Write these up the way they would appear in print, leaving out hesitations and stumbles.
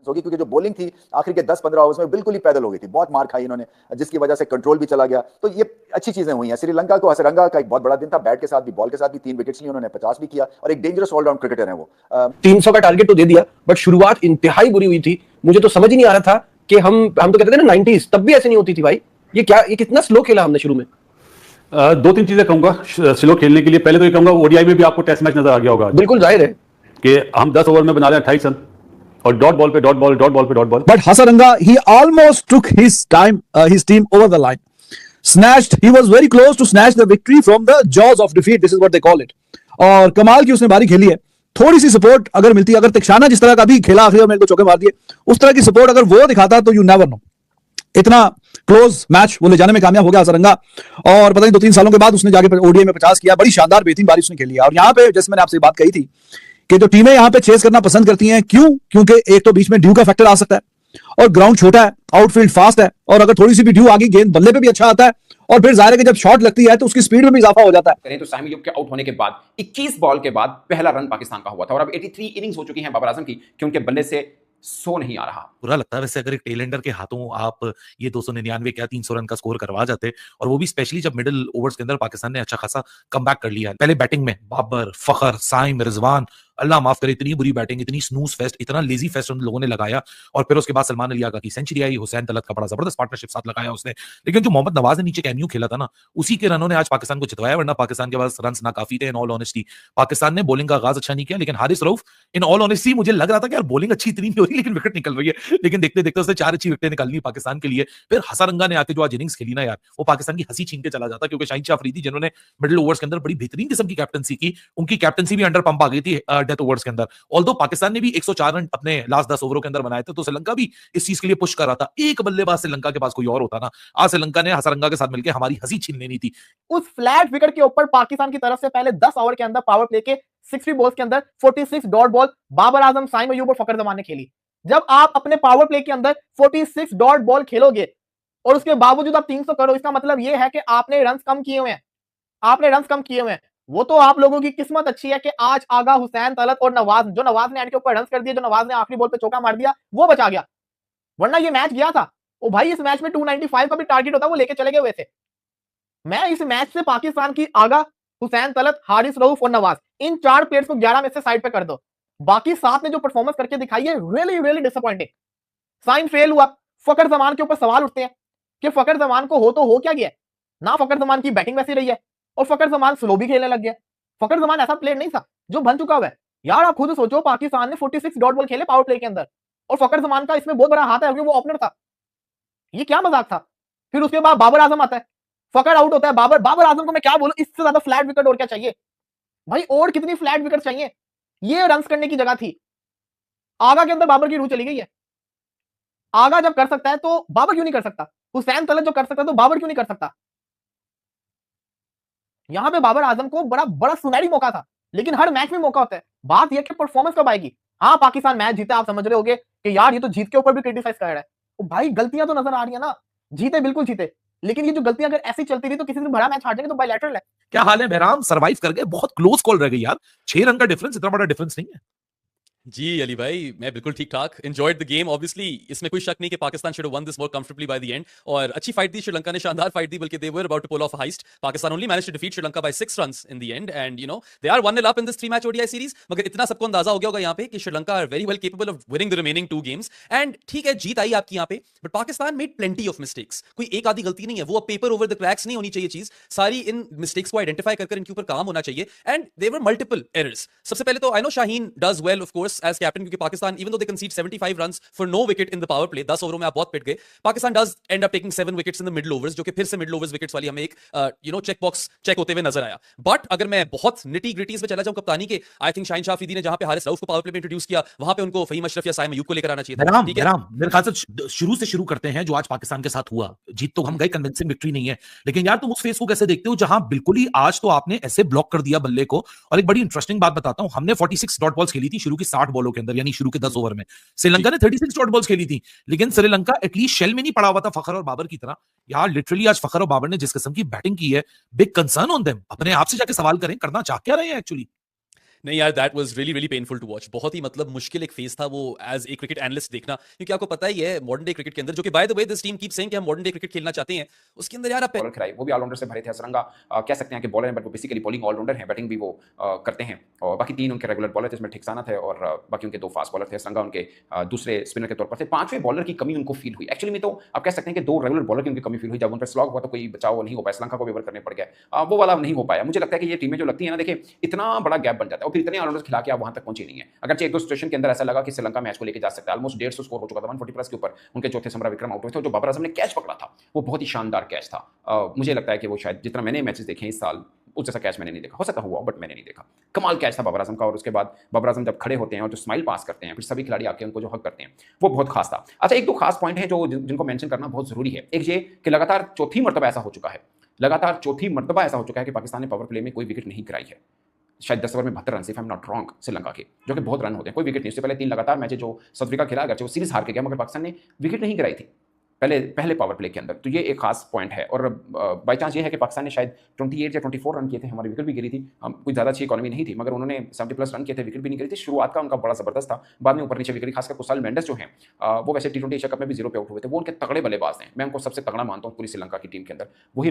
होगी, क्योंकि जो बॉलिंग थी आखिर के 10-15 ओवर्स में बिल्कुल ही पैदल हो गई थी, बहुत मार खाई इन्होंने, जिसकी वजह से कंट्रोल भी चला गया। तो ये अच्छी चीजें हुई हैं। श्रीलंका को हसरंगा का एक बहुत बड़ा दिन था, बैट के साथ भी बॉल के साथ भी 3 विकेट्स लिए उन्होंने, 50 भी किया, और एक डेंजरस ऑलराउंड क्रिकेटर है वो। 300 का टारगेट तो दे दिया, बट शुरुआत इंतहाई बुरी हुई थी। मुझे तो समझ ही नहीं आ रहा था कि हम तो कहते थे ना 90s, तब भी ऐसे नहीं होती थी भाई। ये कितना स्लो खेला हमने शुरू में। दो तीन चीजें कहूंगा स्लो खेलने के लिए। पहले तो ये कहूंगा ओडीआई में भी आपको टेस्ट मैच नजर आ गया होगा। बिल्कुल जाहिर है कि हम 10 ओवर में बना रहे हैं 28 रन और डॉट बॉल पे डॉट बॉल, डॉट बॉल पे dot ball. But Hasaranga, he almost took his team over the line. He was very close to snatch the victory from the jaws of defeat. This is what they call it. और कमाल की उसने बारी खेली है। थोड़ी सी support अगर मिलती, अगर तिक्षाना जिस तरह का भी खेला आखिरी में 1-2 चौके मार दिए, उस तरह की सपोर्ट अगर वो दिखाता तो यू नेवर नो। इतना क्लोज मैच वो ले जाने में कामयाब हो गया हसरंगा, और पता नहीं 2-3 सालों के बाद उसने जाके ओडीआई में 50 किया। बड़ी शानदार बेहतरीन बारी उसने खेली है। और यहाँ पे जैसे मैंने आपसे बात कही थी कि जो टीमें यहाँ पे चेस करना पसंद करती हैं, क्यों? क्योंकि एक तो बीच में ड्यू का फैक्टर आ सकता है, और ग्राउंड छोटा है, आउटफील्ड फास्ट है, और अगर थोड़ी सी भी ड्यू आ गई, गेंद बल्ले पे भी अच्छा आता है, और फिर जाहिर है कि जब शॉट लगती है तो उसकी स्पीड में भी इजाफा हो जाता है। करें तो साइम अयूब के आउट होने के बाद 21 बॉल के बाद पहला रन पाकिस्तान का हुआ था, और अब 83 इनिंग्स हो चुकी हैं बाबर आजम की कि उनके बल्ले से सो नहीं आ रहा। बुरा लगता है वैसे अगर एक टेलेंडर के हाथों आप ये 299 क्या 300 रन का स्कोर करवा जाते, और वो भी स्पेशली जब मिडिल ओवर्स के अंदर पाकिस्तान ने अच्छा खासा कमबैक कर लिया है। पहले बैटिंग में बाबर, फखर, साइम, रिजवान, अल्लाह माफ करे, इतनी बुरी बैटिंग, इतनी स्नूज फेस्ट, इतना लेजी फेस्ट उन लोगों ने लगाया, और फिर उसके बाद सलमान अली आगा की सेंचुरी आई, हुसैन तलत का बड़ा जबरदस्त पार्टनरशिप साथ लगाया उसने। लेकिन जो मोहम्मद नवाज ने नीचे कैमियो खेला था ना, उसी के रनों ने आज पाकिस्तान को जितवाया, वरना पाकिस्तान के पास रन ना काफी थे। इन ऑल ऑनेस्टी पाकिस्तान ने बॉलिंग का आगाज अच्छा नहीं किया, लेकिन Haris Rauf in all honesty मुझे लग रहा था कि यार बॉलिंग अच्छी इतनी नहीं हो रही, लेकिन विकेट निकल रही है। लेकिन देखते देखते उसने 4 अच्छी विकेटें निकालनी पाकिस्तान के लिए। फिर हसरंगा ने आके जो आज इनिंग्स खेली ना यार, वो पाकिस्तान की हंसी छीन के चला जाता, क्योंकि शाहीन शाह अफरीदी जिन्होंने मिडिल ओवर्स के अंदर बड़ी बेहतरीन किस्म की कैप्टनसी की, उनकी कैप्टनसी भी अंडर पंप आ गई थी डेथ ओवर्स के अंदर। ऑल्दो पाकिस्तान ने भी 104 रन अपने लास्ट 10 ओवरों के अंदर बनाए थे, तो श्रीलंका भी इस चीज के लिए पुश कर रहा था। एक बल्लेबाज श्रीलंका के पास कोई और होता ना, आज श्रीलंका ने हसरंगा के साथ मिलकर हमारी हंसी छीन लेनी थी। उस फ्लैट विकेट के ऊपर पाकिस्तान की तरफ से पहले 10 ओवर के अंदर पावर प्ले के 60 बॉल्स के अंदर 46 डॉट बॉल बाबर आजम, साइम अयूब और फकर जमान ने खेली। जब आप अपने पावर प्ले के अंदर 46 डॉट बॉल खेलोगे और उसके बावजूद आप 300 करो, इसका मतलब यह है कि आपने रन कम किए हुए हैं, आपने रन कम किए हुए हैं। वो तो आप लोगों की किस्मत अच्छी है कि आज आगा, हुसैन तलत और नवाज, जो नवाज ने एंड के ऊपर रन कर दिए, जो नवाज ने आखिरी बॉल पे चौका मार दिया, वो बचा गया, वरना ये मैच गया था। ओ भाई, इस मैच में 295 का भी टारगेट होता, वो लेके चले गए वैसे। मैं इस मैच से पाकिस्तान की आगा, हुसैन तलत, हारिस रऊफ और नवाज, इन 4 प्लेयर्स को 11 में से साइड पे कर दो। बाकी 7 ने जो परफॉर्मेंस करके दिखाई है, really really disappointing. Saim fail हुआ। फकर जमान के ऊपर सवाल उठते हैं कि फकर जमान को हो क्या गया ना। फकर जमान की बैटिंग वैसी रही है, और फकर जमान स्लो भी खेलने लग गया। फकर जमान ऐसा प्लेयर नहीं था जो बन चुका हुआ है यार। आप खुद सोचो, पाकिस्तान ने 46 डॉट बॉल खेले पावर प्ले के अंदर, और फकर जमान का इसमें बहुत बड़ा हाथ है, क्योंकि वो ओपनर था। ये क्या मजाक था। फिर उसके बाद बाबर आजम आता है, फकर आउट होता है। बाबर आजम को मैं क्या बोलूं, इससे ज्यादा फ्लैट विकेट और क्या चाहिए भाई, और कितनी फ्लैट विकेट चाहिए। ये रन करने की जगह थी। आगा के अंदर बाबर की रूह चली गई है। आगा जब कर सकता है तो बाबर क्यों नहीं कर सकता? हुसैन तलत जो कर सकता है तो बाबर क्यों नहीं कर सकता? यहां पे बाबर आजम को बड़ा बड़ा सुनहरी मौका था, लेकिन हर मैच में मौका होता है। बात यह कि परफॉर्मेंस कब आएगी। हाँ, पाकिस्तान मैच जीता, आप समझ रहे होगे कि यार ये तो जीत के ऊपर भी क्रिटिसाइज कर रहा है। तो भाई गलतियां तो नजर आ रही है ना। जीते बिल्कुल जीते, लेकिन ये जो गलतियां अगर ऐसी चलती रही तो किसी दिन बड़ा मैच हार जाएंगे तो बायलैटरल है। क्या हाल है बहराम? सर्वाइव कर गए, बहुत क्लोज कॉल रह गई यार। 6 रन का डिफरेंस इतना बड़ा डिफरेंस नहीं है। जी अली भाई, मैं बिल्कुल ठीक ठाक एंजॉयड द गेम। ऑब्वियसली इसमें कोई शक नहीं कि Pakistan should have one this more comfortably by the end, और अच्छी फाइट थी। श्रीलंका ने शानदार फाइट दी, बल्कि they were about to pull off a heist. Pakistan only managed to defeat Sri Lanka by 6 runs in the end, and you know they are 1-0 up in this 3 match ODI series. मगर इतना सबको अंदाजा हो गया होगा यहाँ पे कि Sri Lanka are very well capable of winning the remaining 2 games. And ठीक है, जीत आई आपकी यहाँ पे, but Pakistan made plenty of mistakes. कोई एक आधी गलती नहीं है, वो पेपर ओवर द क्रैक्स नहीं होनी चाहिए चीज। सारी इन मिस्टेक्स को आइडेंटिफाई कर इनके ऊपर काम होना चाहिए, and there were multiple errors. सबसे पहले तो I know Shaheen does well of course as captain, क्योंकि Pakistan even though they concede 75 runs for no wicket in the power play, 10 ओवरों में आप बहुत पिट गए। Pakistan does end up taking 7 wickets in the middle overs, जो कि फिर से मिडिल ओवर्स विकेट्स वाली हमें एक you know check box check होते हुए नजर आया। बट अगर मैं बहुत निटी ग्रिटीज में चला जाऊं कप्तानी के, आई थिंक शाहीन शाह अफरीदी ने जहां पे हारिस रऊफ को पावर प्ले में इंट्रोड्यूस किया, वहां पे उनको फहीम अशरफ या साइम अयूब को लेकर आना चाहिए था। ठीक है, मेरे ख्याल से शुरू से शुरू करते हैं जो आज पाकिस्तान के साथ हुआ। जीत तो हम गए, कन्विंसिंग विक्ट्री नहीं है, लेकिन यार तुम उस फेस को कैसे देखते हो जहां बिल्कुल ही आज तो आपने ऐसे ब्लॉक कर दिया बल्ले को। और एक बड़ी इंटरेस्टिंग बात बताता हूं, हमने 46 डॉट बॉल्स खेली थी शुरू की 60 बॉलों के अंदर, यानी शुरू के 10 ओवर में। श्रीलंका ने 36 डॉट बॉल्स खेली थी, लेकिन श्रीलंका एटलीस्ट शेल में नहीं पड़ा हुआ था फखर और बाबर की तरह। यार लिटरली आज फखर और बाबर ने जिस किस्म की बैटिंग की है, बिग कंसर्न ऑन देम। अपने आप से जाके सवाल करें, करना चाह क्या रहे हैं एक्चुअली। नहीं यार, that was really really painful to watch. बहुत ही मतलब मुश्किल एक फेज था वो एज ए क्रिकेट एनालिस्ट देखना, क्योंकि आपको पता ही है मॉडर्न डे क्रिकेट के अंदर, जो कि by the way this team keep saying कि हम मॉडर्न डे क्रिकेट खेलना चाहते हैं, उसके अंदर यार आप बॉलर खिलाए वो भी ऑलराउंडर से भरे थे। असरंगा कह सकते हैं कि बॉलर हैं, बट वो बेसिकली बॉलिंग ऑलराउंडर हैं, बैटिंग भी वो करते हैं। और बाकी 3 उनके रेगुलर बॉलर थे, इसमें ठिकसाना थे और बाकी उनके 2 फास्ट बॉलर थे। असरंगा उनके दूसरे स्पिनर के तौर पर थे। 5वें बॉलर की कमी उनको फील हुई। एक्चुअली में तो आप कह सकते हैं कि 2 रेगुलर बॉलर की उनकी कमी फील हुई। जब उन पर स्लॉग हुआ तो कोई बचाव नहीं हो पाया, श्रीलंका को भी ओवर करने पड़ गया, वो वाला नहीं हो पाया। मुझे लगता है कि ये टीमें जो लगती है ना, देखिए इतना बड़ा गैप बन जाता है और फिर इतने ऑलराउंडर्स खिला के आप वहां तक पहुंचे नहीं है। अगर एक 2 सिचुएशन के अंदर ऐसा लगा कि श्रीलंका मैच को लेके जा सकता है, ऑलमोस्ट 150 स्कोर हो चुका था, 140 प्लस के ऊपर उनके चौथे समरा विक्रम आउट हुए थे। जो बाबर आजम ने कैच पकड़ा था वो बहुत ही शानदार कैच था। मुझे लगता है कि वो शायद जितना मैंने मैचेस देखे इस साल उस जैसा कैच मैंने नहीं देखा। हो सकता हुआ बट मैंने नहीं देखा। कमाल कैच था बाबर आजम का। और उसके बाद बाबर आजम जब खड़े होते हैं और जो स्माइल पास करते हैं, फिर सभी खिलाड़ी आके उनको जो हक करते हैं, वो बहुत खास था। अच्छा, 1-2 खास पॉइंट है जो जिनको मेंशन करना बहुत जरूरी है। एक ये कि लगातार चौथी मरतबा ऐसा हो चुका है, लगातार चौथी मरतबा ऐसा हो चुका है कि पाकिस्तान ने पावर प्ले में कोई विकेट नहीं गिराई है। शायद 10 ओवर में 72 run, if I am not wrong, Sri Lanka के, जो कि बहुत रन होते हैं, कोई विकेट नहीं। इससे पहले 3 लगातार मैचें जो साउथ अफ्रीका खेला, अगरचे वो सीरीज हार के गया, मगर पाकिस्तान ने विकेट नहीं गिराई थी पहले पावर प्ले के अंदर। तो ये एक खास पॉइंट है। और बाई चांस ये है कि पाकिस्तान ने शायद 28 या 24 रन किए थे, हमारी विकेट भी गिरी थी। हम कोई ज़्यादा अच्छी इकॉनमी नहीं थी, मगर उन्होंने 70 प्लस रन किए थे, विकेट भी नहीं गिरी थी। शुरुआत का उनका बड़ा ज़बरदस्त था, बाद में ऊपर नीचे विकेट, खासकर कुशाल मेंडिस जो हैं वो वैसे T20 एशिया कप में भी 0 पे आउट हुए थे। वो उनके तगड़े बल्लेबाज हैं, मैं उनको सबसे तगड़ा मानता हूँ पूरी श्रीलंका की टीम के अंदर। वही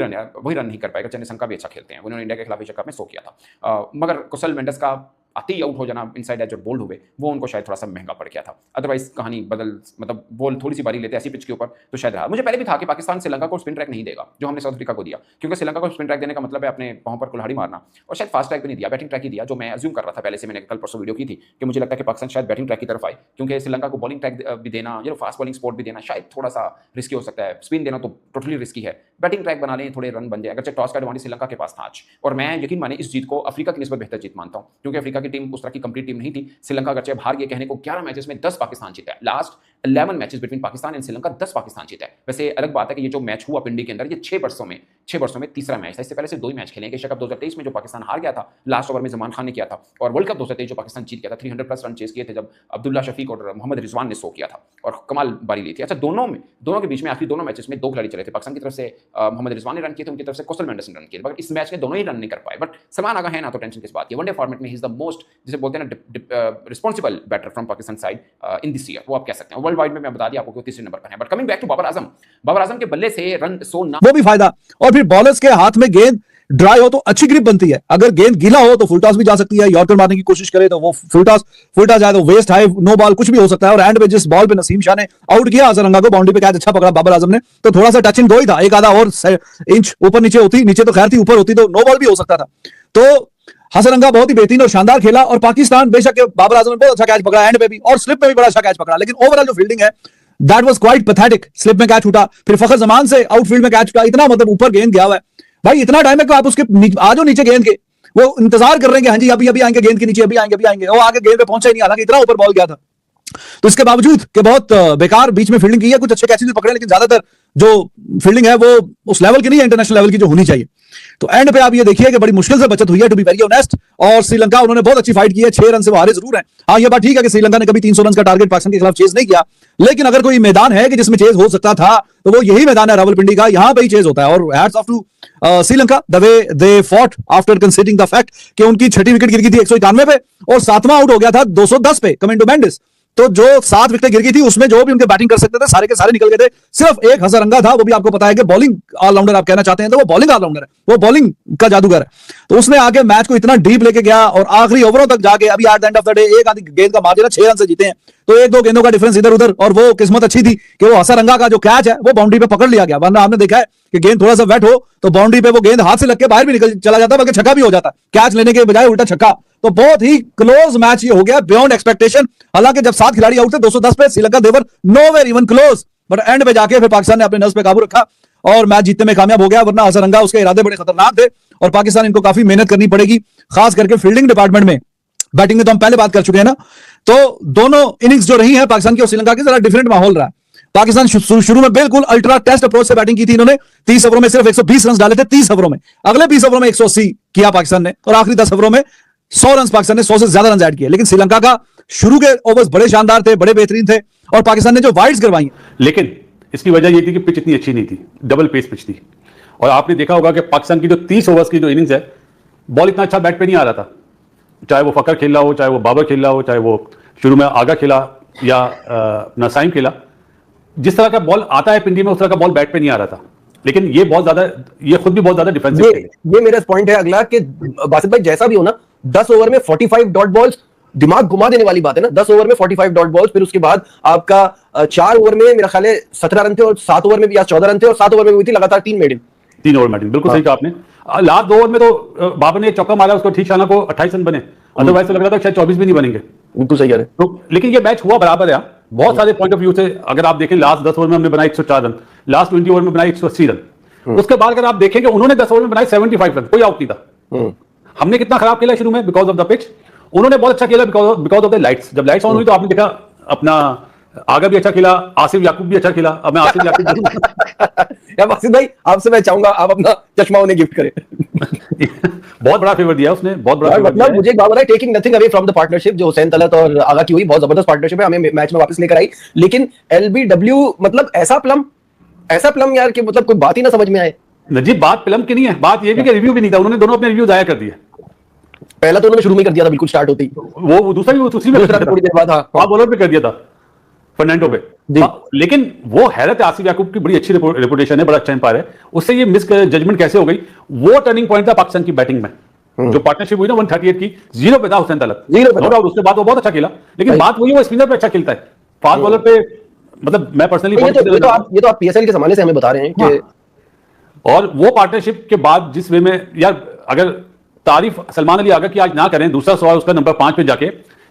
रन नहीं कर पाएगा। चेन्नई शंका भी अच्छा खेलते हैं, उन्होंने इंडिया के खिलाफ एशिया कप में 100 किया था, मगर कुशाल मेंडिस का आते ही आउट हो जाना, इनसाइड एज और बोल्ड हुए, वो उनको शायद थोड़ा सा महंगा पड़ गया था। अदरवाइज कहानी मतलब बॉल थोड़ी सी बारी लेते ऐसी पिच के ऊपर तो शायद रहा। मुझे पहले भी था कि पाकिस्तान श्रीलंका को स्पिन ट्रैक नहीं देगा जो हमने साउथ अफ्रीका को दिया, क्योंकि श्रीलंका को स्पिन ट्रैक देने का मतलब है अपने पांव पर कुल्हाड़ी मारना, और शायद फास्ट ट्रैक भी नहीं दिया, बैटिंग ट्रैक ही दिया, जो मैं अज्यूम कर रहा था पहले से। मैंने कल परसों वीडियो की थी कि मुझे लगता है कि पाकिस्तान शायद बैटिंग ट्रैक की तरफ आए, क्योंकि श्रीलंका को बॉलिंग ट्रैक भी देना, फास्ट बॉलिंग स्पॉट भी देना शायद थोड़ा सा रिस्की हो सकता है। स्पिन देना तो टोटली रिस्की है, बैटिंग ट्रैक बना लें, थोड़े रन बन जाए। अगर टॉस का एडवांटेज श्रीलंका के पास था आज, और मैं यकीन माने इस जीत को अफ्रीका की निस्बत बेहतर जीत मानता हूं, क्योंकि अफ्रीका की टीम उस तरह की कंप्लीट टीम नहीं थी। श्रीलंका अगर हार गया, कहने को 11 मैचेस में 10 पाकिस्तान जीता है। Last 11 matches between Pakistan and Sri Lanka 10 Pakistan जीता है। वैसे अलग बात है कि ये जो मैच हुआ पिंडी के अंदर, ये 6 वर्षों में तीसरा मैच था। इससे पहले से 2 ही मैच खेले हैं। एशिया कप 2023 में जो पाकिस्तान हार गया था, लास्ट ओवर में जमान खान ने किया था, और वर्ल्ड कप 2023 जो पाकिस्तान जीत गया था, 300 प्लस रन चेस किए थे, जब अब्दुल्ला शफीक और मोहम्मद रिजवान ने 100 किया था और कमाल बारी ली थी। अच्छा, दोनों के बीच में आखिरी 2 मैचेस में 2 खिलाड़ी चले थे। पाकिस्तान की तरफ से मोहम्मद रिजवान ने रन किए थे, उनकी तरफ से कुशल मेंडिस ने रन किए, मगर इस मैच में दोनों ही रन नहीं कर पाए। बट समान आगा है ना, तो टेंशन किस बात की। वनडे फॉर्मेट में ही इज द मोस्ट, जिसे बोलते हैं ना, responsible batter from Pakistan side in this year, वो आप कह सकते हैं। वर्ल्ड वाइड में मैं बता दिया आपको कि 3रे नंबर पर है। But coming back to Babar Azam के बल्ले से रन 100 ना, वो भी फायदा। और फिर बॉलर्स के हाथ में गेंद ड्राई हो तो अच्छी ग्रिप बनती है, अगर गेंद गीला हो तो फुल टॉस भी जा सकती है, यॉर्कर मारने की कोशिश करे तो वो फुल टॉस जाए तो वेस्ट हाई नो बॉल कुछ भी हो सकता है। और एंड पे जिस बॉल पे नसीम शाह ने आउट किया असरंगा को, बाउंड्री पे कैच अच्छा पकड़ा बाबर आजम ने, तो थोड़ा सा टच एंड गो ही था, एक आधा और इंच ऊपर नीचे होती, नीचे तो खैर थी, ऊपर होती तो नो बॉल भी हो सकता था। तो हसरंगा बहुत ही बेहतरीन और शानदार खेला, और पाकिस्तान बेशक बाबर आजम ने बहुत अच्छा कैच पकड़ा एंड पे भी, और स्लिप में भी बड़ा अच्छा कैच पकड़ा, लेकिन ओवरऑल जो फील्डिंग है that was quite pathetic. Slip में कैच उठा, फिर फखर जमान से आउटफील्ड में कैच उठा, इतना मतलब ऊपर गेंद गया हुआ है भाई, इतना टाइम है कि आप उसके आजो नीचे गेंद के, वो इंतजार कर रहे हैं कि हाँ जी अभी आएंगे गेंद के नीचे, अभी आएंगे, वो आगे गेंद पे पहुंचा ही नहीं, हालांकि इतना ऊपर बॉल गया था। तो इसके बावजूद कि बहुत बेकार बीच में फील्डिंग की है, कुछ अच्छे कैचेस भी पकड़े, लेकिन ज्यादातर जो फील्डिंग है वो उस लेवल की नहीं है, इंटरनेशनल लेवल की जो होनी चाहिए। तो एंड पे आप ये देखिए कि बड़ी मुश्किल से बचत हुई है, टू बी वेरी ऑनेस्ट। और श्रीलंका उन्होंने बहुत अच्छी फाइट की है, 6 रन से वो हारे जरूर हैं। हाँ, ये बात ठीक है कि श्रीलंका ने कभी 300 रन का टारगेट पाकिस्तान के खिलाफ चेज नहीं किया, लेकिन अगर कोई मैदान है कि जिसमें चेज हो सकता था तो वो यही मैदान है रावलपिंडी का, यहां पे ही चेज होता है। और hats off to Sri Lanka the way they fought after considering the fact कि उनकी 6ठी विकेट गिर गई थी 191 पे, और 7वां आउट हो गया था 210 पे कमिंटो मेंडिस। तो जो 7 विकेट गिर गई थी उसमें जो भी उनके बैटिंग कर सकते थे सारे के सारे निकल गए थे, सिर्फ एक हसरंगा था, वो भी आपको पता है कि बॉलिंग ऑलराउंडर आप कहना चाहते हैं तो वो बॉलिंग ऑलराउंडर है, वो बॉलिंग का जादूगर है। तो उसने आके मैच को इतना डीप लेके गया और आखिरी ओवरों तक जाके अभी at the end of the day एक आधी गेंद का मार्जिन 6 रन से जीते हैं, तो 1-2 गेंदों का डिफरेंस इधर उधर, और वो किस्मत अच्छी थी कि वो हसरंगा का जो कैच है वो बाउंड्री पे पकड़ लिया गया, वरना आपने देखा है कि गेंद थोड़ा सा वेट हो तो बाउंड्री पे वो गेंद हाथ से लग के बाहर भी निकल चला जाता, बल्कि छक्का भी हो जाता, कैच लेने के बजाय उल्टा छक्का। तो बहुत ही क्लोज मैच ये हो गया, बियॉन्ड एक्सपेक्टेशन। हालांकि जब 7 खिलाड़ी आउट थे 210 पे, Sri Lanka they were nowhere even close, but end पे जाके फिर पाकिस्तान ने अपने नर्व्स पे काबू रखा और मैच जीतने में कामयाब हो गया, वरना हसरंगा उसके इरादे बड़े खतरनाक थे और पाकिस्तान इनको काफी मेहनत करनी पड़ेगी, खास करके फील्डिंग डिपार्टमेंट में। बैटिंग में तो हम पहले बात कर चुके हैं ना, तो दोनों इनिंग्स जो रही है पाकिस्तान की और श्रीलंका की, जरा डिफरेंट माहौल रहा है। पाकिस्तान शुरू में बिल्कुल अल्ट्रा टेस्ट अप्रोच से बैटिंग की थी, इन्होंने 30 ओवरों में सिर्फ 120 रन डाले थे 30 ओवरों में, अगले 20 ओवरों में 180 किया पाकिस्तान ने, और आखिरी 10 ओवरों में 100 रन पाकिस्तान ने 100 से ज्यादा रन ऐड किए। लेकिन श्रीलंका का शुरू के ओवर्स बड़े शानदार थे, बड़े बेहतरीन थे, और पाकिस्तान ने जो वाइड्स करवाई, लेकिन इसकी वजह यह थी कि पिच इतनी अच्छी नहीं थी, डबल पेस पिच थी। और आपने देखा होगा कि पाकिस्तान की जो 30 ओवर्स की जो इनिंग्स है, बॉल इतना अच्छा बैट पे नहीं आ रहा था, चाहे वो फकर खेल रहा हो, चाहे वो बाबर खेल रहा हो, चाहे वो शुरू में आगा खेला या अपना साइम खेला, जिस तरह का बॉल आता है पिंडी में उस तरह का बॉल बैट पे नहीं आ रहा था। लेकिन ये बहुत ज्यादा, ये खुद भी बहुत ज्यादा डिफेंसिव है। ये मेरा पॉइंट है अगला कि बासित भाई जैसा भी हो ना, 10 ओवर में 45 डॉट बॉल्स दिमाग घुमा देने वाली बात है ना। 10 ओवर में 45 डॉट बॉल्स, फिर उसके बाद आपका 4 ओवर में मेरा ख्याल है 17 रन थे और 7 ओवर में या 14 रन थे और 7 ओवर में हुई थी लगातार 3 मेडन। 3 ओवर मेडन, बिल्कुल सही कहा आपने। लास्ट 2 ओवर में तो बाबर ने एक चौका मारा, उसको ठीक शाना को 28 रन बने, अदरवाइज तो लग रहा था शायद 24 भी नहीं बनेंगे। बिल्कुल सही कह रहे हैं। तो लेकिन ये मैच हुआ बराबर है। बहुत सारे पॉइंट ऑफ व्यू से अगर आप देखें, लास्ट 10 ओवर में हमने बनाए 104 रन, लास्ट 20 ओवर में बनाए 180 रन। उसके बाद अगर आप देखेंगे उन्होंने 10 ओवर में बनाए 75 रन, कोई आउट नहीं था। हमने कितना खराब खेला शुरू में बिकॉज ऑफ द पिच, उन्होंने बहुत अच्छा खेला बिकॉज ऑफ द लाइट्स। जब लाइट्स ऑन हुई तो आपने देखा अपना आगा भी अच्छा खेला, आसिफ याकूब भी अच्छा खेला। अब मैं आसिफ याकूब या बासित भाई आपसे मैं चाहूंगा आप अपना चश्मा उन्हें गिफ्ट करें। बहुत बड़ा फेवर दिया उसने, बहुत बड़ा फेवर मतलब मुझे एक बात बताइए, taking nothing away from the partnership जो हुसैन तलत और आगा की हुई, बहुत जबरदस्त पार्टनरशिप है, हमें मैच में वापस लेकर आई। लेकिन एलबीडब्ल्यू मतलब ऐसा प्लम यार कि मतलब कोई बात ही ना समझ में आए। नजीब, बात फिल्म की नहीं है, बात ये भी कि रिव्यू भी नहीं था। उन्होंने दोनों अपने रिव्यू जाया कर दिए। पहला तो उन्होंने शुरू में कर दिया था, बिल्कुल स्टार्ट होती वो दूसरी में थोड़ी देर बाद हाँ बॉलर पे कर दिया था, फर्नांडो पे। लेकिन वो हैरत है, आसिफ याकूब की बड़ी अच्छी रेपुटेशन है, बड़ा अच्छा एम्पायर है, उससे ये मिस जजमेंट कैसे हो गई? वो टर्निंग पॉइंट था पाकिस्तान की बैटिंग में। जो पार्टनरशिप हुई ना 138 की, 0 पे था हुसैन तलत, 0 पे था। उसके बाद वो बहुत अच्छा खेला, लेकिन बात वही, वो स्पिनर पे अच्छा खेलता है, फास्ट बॉलर पे मतलब मैं पर्सनली ये तो आप पीएसएल के जमाने से हमें बता रहे हैं कि और वो पार्टनरशिप के बाद जिस वे में यार, अगर तारीफ सलमान अली आगा की आज ना करें, दूसरा सवाल उसका नंबर 5 पे जाके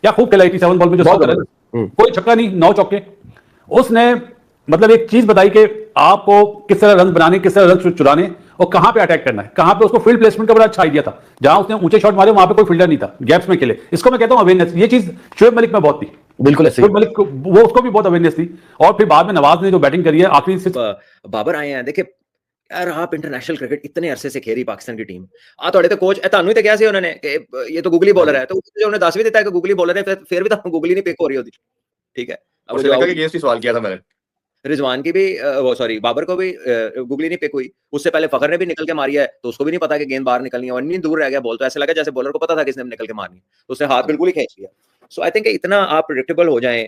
या खूब खेला 87 बॉल में जो कोई छक्का नहीं, 9 चौके। उसने मतलब एक चीज बताई कि आपको किस तरह रन बनाने, किस तरह रन चुराने और कहां पे अटैक करना है, कहां पे उसको फील्ड प्लेसमेंट का बड़ा अच्छा आइडिया था। जहां उसने ऊंचे शॉट मारे वहां पे कोई फील्डर नहीं था, गैप्स में खेले। इसको मैं कहता हूं अवेयरनेस। ये चीज शोएब मलिक में बहुत थी, बिल्कुल ऐसे शोएब मलिक वो उसको भी बहुत अवेयरनेस थी। और फिर बाद में नवाज ने जो बैटिंग करी है आखिरी बाबर आए हैं। देखिए यार, आप इंटरनेशनल क्रिकेट इतने अरसे से खेली पाकिस्तान की टीम आ थोड़े तो कोच ਤੁਹਾਨੂੰ ਤੇ ਕਿਹਾ ਸੀ ਉਹਨਾਂ ਨੇ ਕਿ ये तो गूगली बॉलर है, तो जो उन्होंने 10 भी देता है कि गूगली बॉलर है, फिर भी तो गूगली नहीं पिक हो रही होती। ठीक है, अब श्रीलंका के अगेंस्ट ही सवाल किया था मैंने, रिजवान की भी वो सॉरी बाबर को भी गूगली नहीं पिक हुई। उससे पहले फखर ने भी निकल के मारी है, तो उसको भी नहीं पता कि गेंद बाहर निकलनी है और इतनी दूर रह गया बॉल, तो ऐसा लगा जैसे बॉलर को पता था कि इसने निकल के मारनी है, तो उसने हाथ बिल्कुल ही खींच लिया। सो आई थिंक इतना आप प्रेडिक्टेबल हो जाएं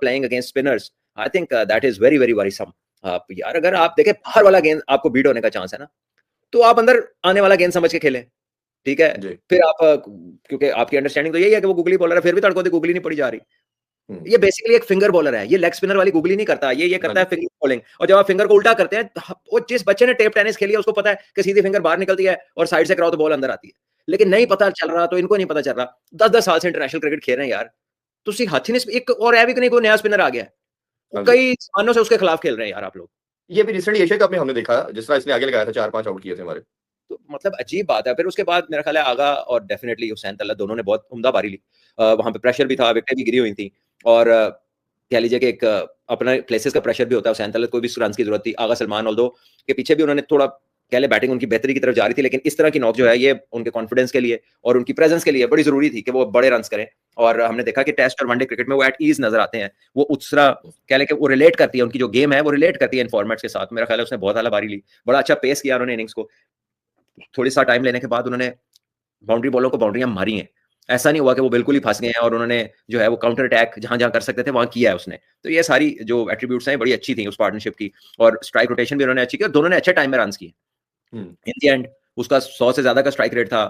playing against spinners, I think that is very very worrisome. आप यार अगर आप देखें बाहर वाला गेंद आपको बीट होने का चांस है ना, तो आप अंदर आने वाला गेंद समझ के खेलें। ठीक है, फिर आप क्योंकि आपकी अंडरस्टैंडिंग तो यही है कि वो गूगली बॉलर है, फिर भी तड़को गूगली नहीं पड़ी जा रही। ये बेसिकली एक फिंगर बॉलर है, ये लेग स्पिनर वाली गूगली नहीं करता, ये करता है फिंगर बॉलिंग। और जब आप फिंगर को उल्टा करते हैं, वो जिस बच्चे ने टेप टेनिस खेली है उसको पता है कि सीधी फिंगर बाहर निकलती है और साइड से कराओ तो बॉल अंदर आती है। लेकिन नहीं पता चल रहा, तो इनको नहीं पता चल रहा। 10-10 साल से इंटरनेशनल क्रिकेट खेल रहे हैं यार, तो उसी हाथी ने एक और है भी कि नहीं, कोई नया स्पिनर आ गया है, कई सालों से उसके खिलाफ खेल रहे हैं यार आप लोग। ये भी रिसेंटली एशिया कप में हमने देखा जिस तरह इसने आगे लगाया था, 4-5 आउट किए थे हमारे, तो मतलब अजीब बात है। फिर उसके बाद मेरा ख्याल है आगा और डेफिनेटली हुसैन तलत दोनों ने बहुत उम्दा बारी ली। वहां पे प्रेशर भी था, विकेटें भी गिरी हुई थी और कह लीजिए कि एक अपना प्लेसेस का प्रेशर भी होता है। हुसैन तलत को भी रन की जरूरत थी। आगा सलमान ऑल्दो के पीछे भी उन्होंने थोड़ा कह ले बैटिंग उनकी बेहतरी की तरफ जा रही थी, लेकिन इस तरह की नॉक जो है ये उनके कॉन्फिडेंस के लिए और उनकी प्रेजेंस के लिए बड़ी जरूरी थी कि वो बड़े रन करें। और हमने देखा कि टेस्ट और वनडे क्रिकेट में वो एट ईज नजर आते हैं। वो उस तरह कह लें कि वो रिलेट करती है, उनकी जो गेम है वो रिलेट करती है इन फॉर्मेट्स के साथ। मेरा ख्याल है उसने बहुत आला बारी ली, बड़ा अच्छा पेस किया उन्होंने इनिंग्स को। थोड़ी सा टाइम लेने के बाद उन्होंने बाउंड्री बॉलों को बाउंड्रियां मारी हैं। ऐसा नहीं हुआ कि वो बिल्कुल ही फंस गए हैं और उन्होंने जो है वो काउंटर अटैक जहां जहां कर सकते थे वहां किया है उसने। तो ये सारी जो एट्रीब्यूट्स हैं बड़ी अच्छी थी उस पार्टनरशिप की, और स्ट्राइक रोटेशन भी उन्होंने अच्छी की और दोनों ने अच्छे टाइम में रन किए। इन द एंड उसका 100 से ज्यादा का स्ट्राइक रेट था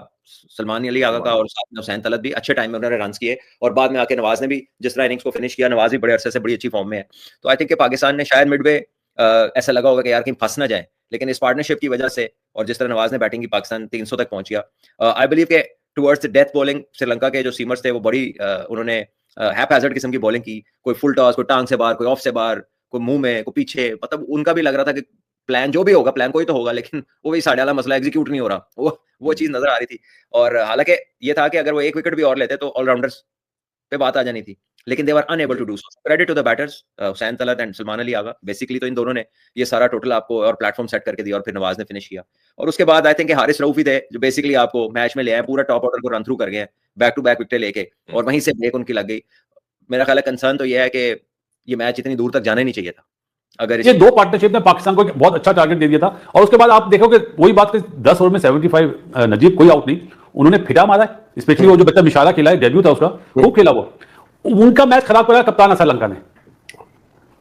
सलमान अली आगा का, और साथ में हुसैन तलत भी अच्छे टाइम में उन्होंने रन किए। और बाद में आके नवाज ने भी जिस तरह इनिंग्स को फिनिश किया, नवाज भी बड़े अरसे से बड़ी अच्छी फॉर्म में है। तो आई थिंक कि पाकिस्तान ने शायद मिडवे ऐसा लगा होगा कि यार कहीं फंस ना जाए, लेकिन इस पार्टनरशिप की वजह से और जिस तरह नवाज ने बैटिंग की पाकिस्तान 300 तक पहुंच गया। आई बिलीव के towards the death bowling Sri Lanka के जो सीमर्स थे वो बड़ी उन्होंने हैपहैजर्ड किस्म की बॉलिंग की। कोई फुल टॉस, कोई टांग से बाहर, कोई ऑफ से बाहर, कोई मुंह में, कोई पीछे। मतलब उनका भी लग रहा था कि प्लान जो भी होगा, प्लान कोई तो होगा, लेकिन वो भी साढ़े वाला मसला एग्जीक्यूट नहीं हो रहा। वो चीज नजर आ रही थी। और हालांकि ये था कि अगर वो एक विकेट भी और लेते तो ऑलराउंडर्स पे बात आ जानी थी, लेकिन they were unable to do so. Credit to the batters Hussain Talat and Salman Ali Agha. Basically तो इन दोनों ने ये सारा टोटल आपको और प्लेटफॉर्म सेट करके दिया और फिर नवाज ने फिनिश किया। और उसके बाद आई थिंक हारिस रऊफी थे जो बेसिकली आपको मैच में ले आए, पूरा टॉप ऑर्डर को रन थ्रू कर गए, बैक टू बैक विकेट लेके, और वहीं से ब्रेक उनकी लग गई। मेरा ख्याल है कंसर्न तो ये है कि ये मैच इतनी दूर तक जाने नहीं चाहिए था। अगर ये दो पार्टनरशिप ने पाकिस्तान को बहुत अच्छा टारगेट दे दिया था। और उसके बाद आप देखोगे वही बात कि 10 ओवर में 75 नजीब कोई आउट नहीं, उन्होंने फिटा मारा है, स्पेशली वो जो बच्चा मिशारा खेला है, डेब्यू था उसका, खूब खेला वो। उनका मैच खराब करा कप्तान श्रीलंका ने,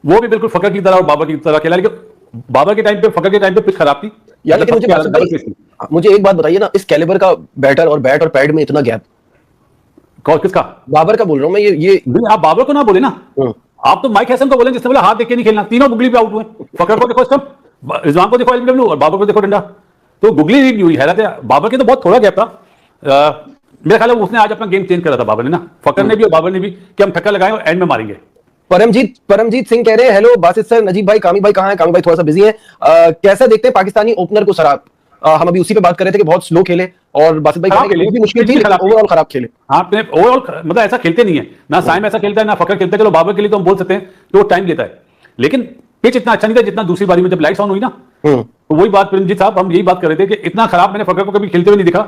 वो भी बिल्कुल फकर की तरह और बाबर की तरह खेला, लेकिन बाबर के टाइम पे, फकर के टाइम पे पिच खराब थी यार। लेकिन मुझे एक बात बताइए ना, इस कैलिबर का बैटर और बैट और पैड में इतना गैप किसका? बाबर का बोल रहा हूं मैं। ये आप बाबर को ना बोले ना, आप तो माइक हैसन को बोले जिसने बोला हाथ देख के नहीं खेलना। तीनों गुगली पे आउट हुए, फकर को देखो स्टंप, रिजवान को देखो एलबीडब्ल्यू और बाबर को देखो डंडा, तो गुगली नहीं हुई। हैरत है, बाबर के तो बहुत थोड़ा गैप था। मेरा ख्याल है उसने आज अपना गेम चेंज करा था बाबर ने ना, फकर ने भी और बाबर ने भी, कि हम ठक्कर लगाएं और एंड में मारेंगे। परमजीत सिंह कह रहे हैं, हेलो बासित सर, नजीब भाई, कामी भाई कहाँ है? कामी भाई थोड़ा सा बिजी है। कैसा देखते हैं पाकिस्तानी ओपनर को सराब? हम अभी उसी पे बात कर रहे थे कि बहुत स्लो खेले और बासित भाई भी मुश्किल थी, ओवरऑल खराब खेले। हाँ, ओवरऑल मतलब ऐसा खेलते नहीं है ना, साइम ऐसा खेलता है ना फकर खेलता है। चलो बाबर के लिए तो हम बोल सकते हैं कि वो टाइम लेता है, लेकिन पिच इतना अच्छा नहीं था जितना दूसरी बारी में जब लाइट्स ऑन हुई ना। तो वही बात परमजीत साहब, हम यही बात कर रहे थे कि इतना खराब मैंने फकर को कभी खेलते हुए नहीं दिखा।